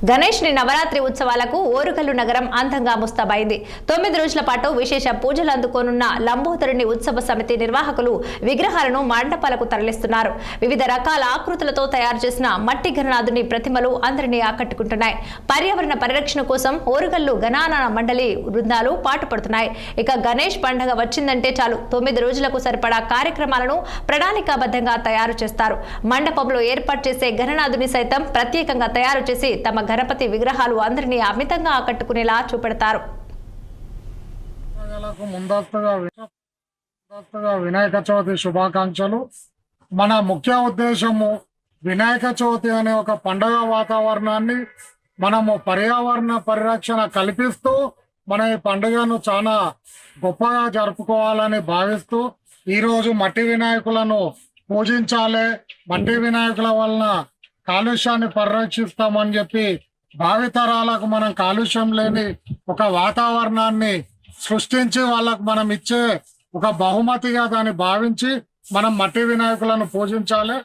గణేష్ ని నవరాత్రి ఉత్సవాలకు ఓరుగల్లు నగరం అందంగా ముస్తాబైంది. 9 రోజుల పాటు విశేష పూజలు అందుకోనున్న లంబోదరుని ఉత్సవ సమితి నిర్వాహకులు విగ్రహాలను మండపాలకు తరలిస్తున్నారు. వివిధ రకాల ఆకృతులతో తయారు చేసిన మట్టి గణనాథుని ప్రతిమలు అందరినీ ఆకట్టుకుంటున్నాయి. పర్యావరణ పరిరక్షణ కోసం ఓరుగల్లు గణాన మండలి బృందాలు పాటుపడుతున్నాయి. ఇక గణేష్ పండుగ వచ్చిందంటే చాలు 9 రోజులకు సరిపడా కార్యక్రమాలను ప్రణాళికాబద్ధంగా తయారు చేస్తారు. మండపంలో ఏర్పాటు చేసే గణనాథుని సైతం ప్రత్యేకంగా తయారు చేసి తమ గణపతి విగ్రహాలు అందరినీ అమితంగా ఆకట్టుకునేలా చూపెడతారు. వినాయక చవితి శుభాకాంక్షలు. మన ముఖ్య ఉద్దేశము వినాయక చవితి అనే ఒక పండుగ వాతావరణాన్ని మనము పర్యావరణ పరిరక్షణ కల్పిస్తూ మన ఈ పండుగను చాలా గొప్పగా జరుపుకోవాలని భావిస్తూ ఈరోజు మట్టి వినాయకులను పూజించాలి, మట్టి వినాయకుల వలన కాలుష్యాన్ని పరిరక్షిస్తామని చెప్పి భావితరాలకు మనం కాలుష్యం లేని ఒక వాతావరణాన్ని సృష్టించి వాళ్ళకు మనం ఇచ్చే ఒక బహుమతిగా దాన్ని భావించి మనం మట్టి వినాయకులను పూజించాలి.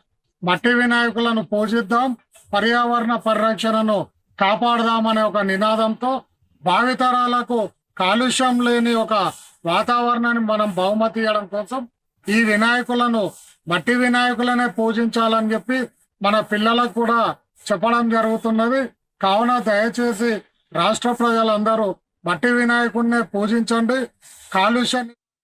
మట్టి వినాయకులను పూజిద్దాం, పర్యావరణ పరిరక్షణను కాపాడదామనే ఒక నినాదంతో భావితరాలకు కాలుష్యం లేని ఒక వాతావరణాన్ని మనం బహుమతి ఇవ్వడం కోసం ఈ వినాయకులను మట్టి వినాయకులనే పూజించాలని చెప్పి మన పిల్లలకు కూడా చెప్పడం జరుగుతున్నది. కావున దయచేసి రాష్ట్ర ప్రజలందరూ మట్టి వినాయకుడినే పూజించండి. కాలుష్యాన్ని